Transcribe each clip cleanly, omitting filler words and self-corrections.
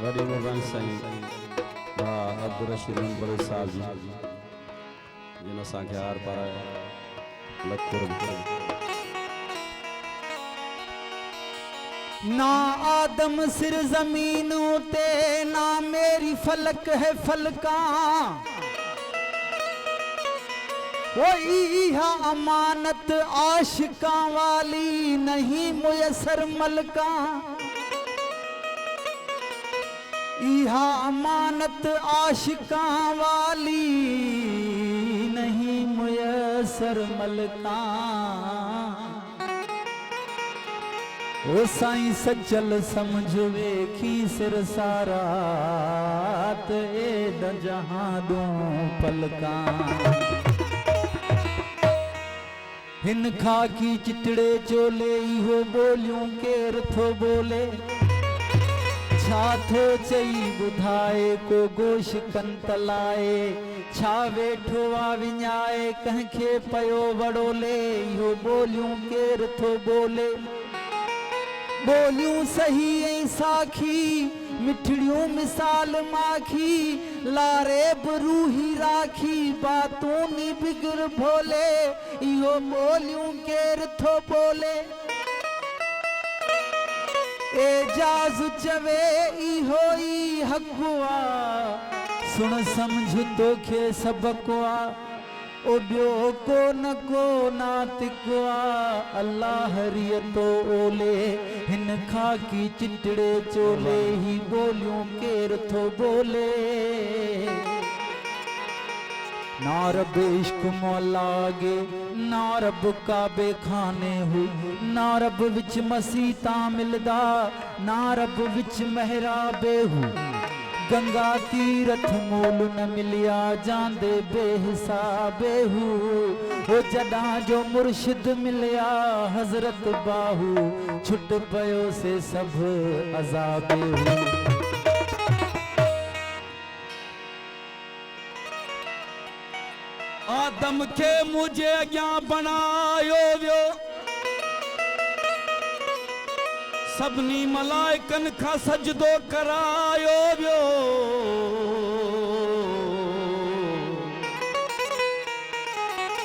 वॾी मेहरबानी साईं भाउ अब्दुल रशीद बड़े साहब जी जिन असांखे हार पारायो लखपुर ना आदम सिर जमीन उते ना मेरी फलक है फलका वही अमानत आशिका वाली नहीं मुयसर मलका इहा अमानत आशिका वाली नहीं मुयसर मलका ओ साईं सचल समझ वेखी सिर सारा ते जहां दो पलका हिन खाकी चिटड़े चोले इहो बोलियूं केर थो बोले छा थो चई बुधाए को गोश कंतलाए छा वेठो आ विञाए कंखे पयो वड़ोले इहो बोलियूं केर थो बोले बोलियूं सही ऐं साखी मिठड़ियूं मिसाल माखी लारे बरूही राखी बातूं नी बिगर भोले इहो बोलियूं केर थो बोले एजाज चवे इहो ई हक़ुआ सुन समझ तोखे सबकुआ ओ बियो को नातिकुआ अल्लाह रियतो ओले हिन खाकी चिटड़े चोले ही बोलियूं केर थो बोले ना रब इश्क मौलागे ना रब काबे खाने हु ना रब विच मसीता मिलदा ना रब विच महराबे हु गंगा तीरथ मोल न मिलिया जांदे बेहिसाबे हु ओ जडा जो मुर्शिद मिलिया हजरत बाहू छुट पयो से सब अजाबे हु आदम के मुझे अॻियां बनायो वियो सभिनी मलाइकनि खां सजदो करायो वियो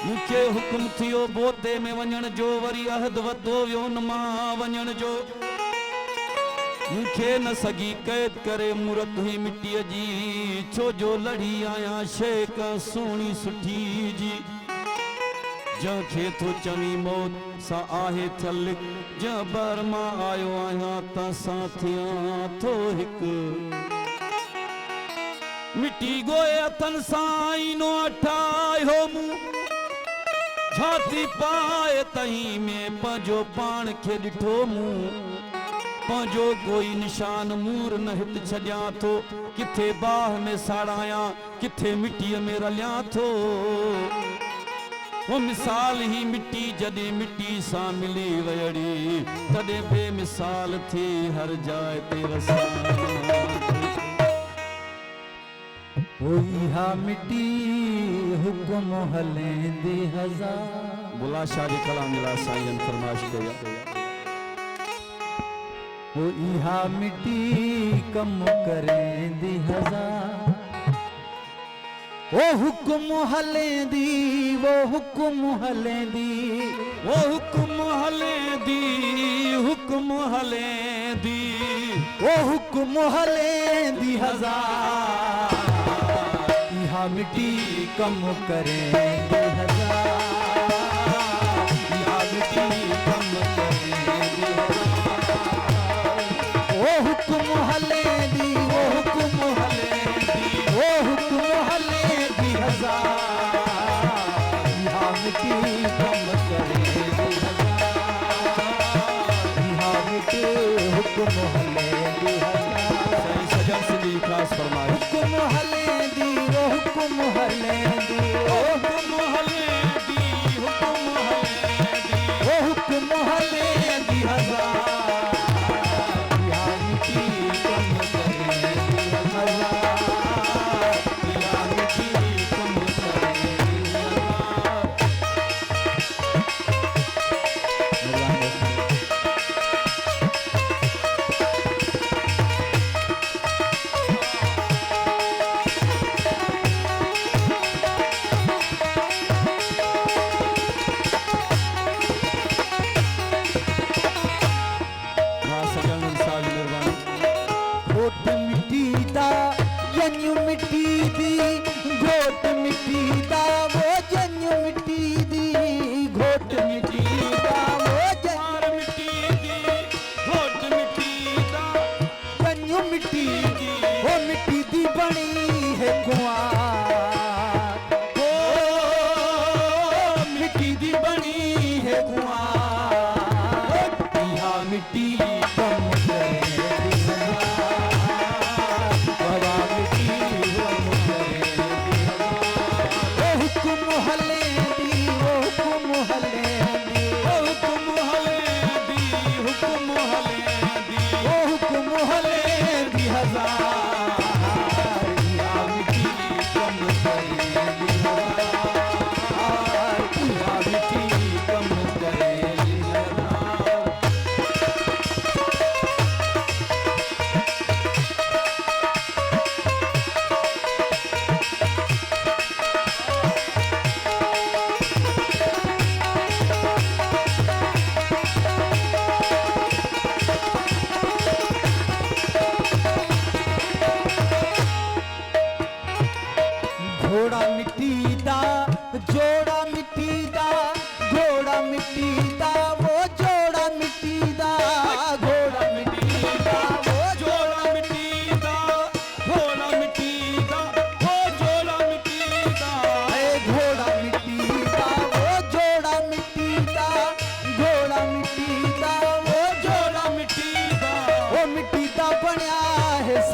मूंखे हुकुम थियो बोते में वञण जो वरी अहद वतो वियो न मां वञण जो मूंखे न सगी कैद करे मूरत हुई मिट्टीअ जी छो जो लड़ी आया शेक सोनी सुठी जी जंहिंखे थो चवी मौत सा आहे थियल जंहिं बर मां आयो आहियां तसां थियां थो हिकु मिट्टी गोए हथनि सां आईनो ठाहियो मूं छाती पाए तहीं में पंहिंजो पाण खे ॾिठो मूं पंहिंजो कोई निशान मूर न हित छॾियां थो किथे बाह में साड़ायां किथे मिट्टीअ में रलियां थो वो मिसाल ही मिट्टी जॾहिं मिट्टी सां मिली वयड़ी तॾहिं बेमिसाल थी हर जाइ ते वसां ओ इहा मिट्टी हुकुम हलेंदी हज़ार बुला शाह जी कलाम मिला साईं फरमाइश कई वो इहा मिट्टी कम करेंदी हज़ार वो हुक्म हलेंदी वो हुक्म हलेंदी वो हुकुम हलेंदी हुकुम हलेंदी वो हुक्म हलेंदी हज़ार इहा मिट्टी कम करेंदी हज़ार इहा मिट्टी कम करेंदी वो हुक्म हलेंदी वो हुक्म हलेंदी वो हुक्म हलेंदी हज़ार इहा मिट्टी कम करेंदी हज़ार इहा मिट्टी हुक्म हलेंदी हज़ार साईं सजन सिंधी खास फरमाइश हुक्म हलेंदी वो हुक्म हलेंदी वो हुक्म हलेंदी हुक्म हलेंदी वो हुक्म हलेंदी हज़ार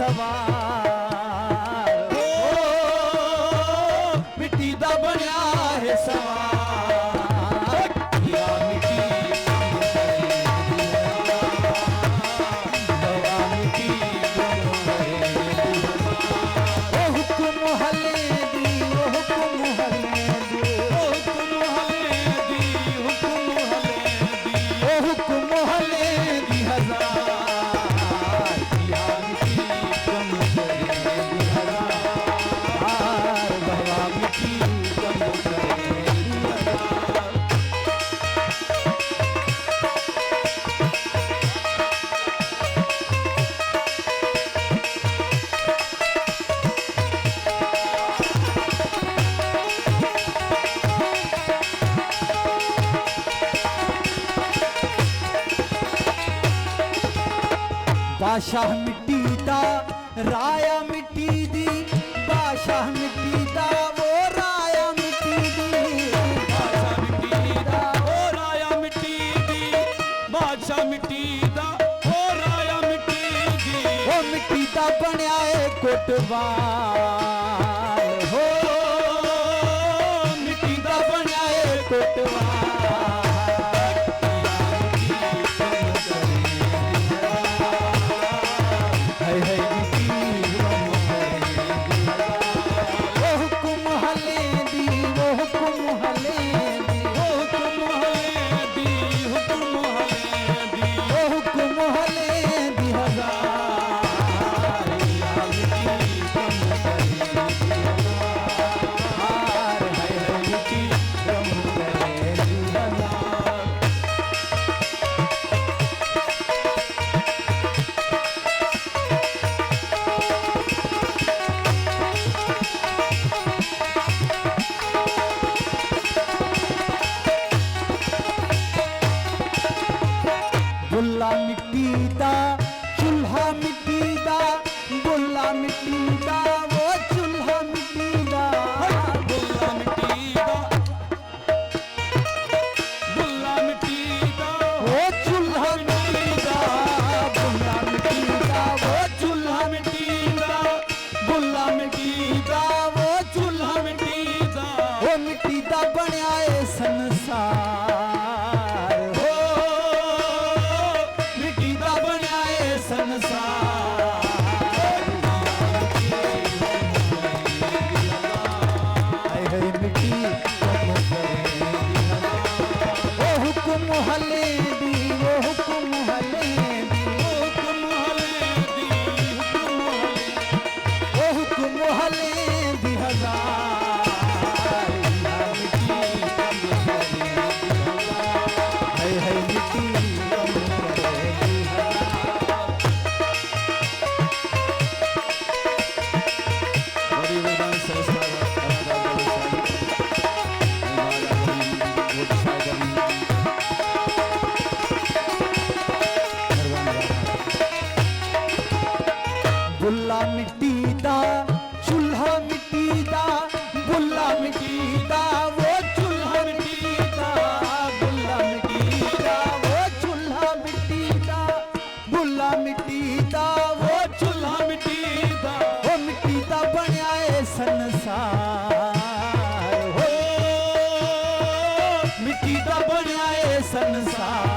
सवार ओ मिट्टी दा बनया है सवार या मिट्टी दवा मिट्टी ओ हुक्म हले दी ओ हुक्म हले दी ओ हुक्म हले दी हुक्म हले दी ओ हुक्म हले दी हजार या मिट्टी कम करे दी हजार दवा मिट्टी कम करे दी हजार बादशाह मिट्टी दा राया मिट्टी दी बादशाह मिट्टी दा वो राया मिट्टी दी बादशाह मिट्टी दा ओ राया मिट्टी दी बादशाह मिट्टी दा ओ राया मिट्टी दी वो मिट्टी दा बनया है कोटवाल हो मिट्टी दा बनया है कोटवाल है मिट्टी वो हुक्म हले दी वो हुक्म हले दी ओ हुक्म हले दी हुक्म हले दी वो हुक्म हले दी हजार या मिट्टी कम करे दी हार है मिट्टी कम करे दी हजार बुल्ला मिट्टी दा चूल्हा मिट्टी दा बुल्ला मिट्टी दा वो चूल्हा मिट्टी दा बुल्ला मिट्टी दा बुल्ला मिट्टी दा वो चूल्हा मिट्टी दा बुल्ला मिट्टी दा वो चूल्हा मिट्टी दा बुल्ला मिट्टी दा वो चूल्हा मिट्टी दा वो मिट्टी दा बनया है संसार ओ मिट्टी दा बनया है संसार हाय हाय मिट्टी कम करे वो हुक्म हले दी वो हुक्म हले दी हुक्म हले दी हुक्म हले वो हुक्म हले दी हजार या मिट्टी कम करे दी हजार हाय हाय मिट्टी कम करे दी हजार बड़ी वेदांत संस्था बुल्ला मिट्टी दा चूल्हा मिट्टी दा बुल्ला मिट्टी दा वो चूल्हा मिट्टी दा बुल्ला मिट्टी दा वो चूल्हा मिट्टी दा बुल्ला मिट्टी दा वो चूल्हा मिट्टी दा वो मिट्टी दा बनया है संसार हो मिट्टी दा बनया है संसार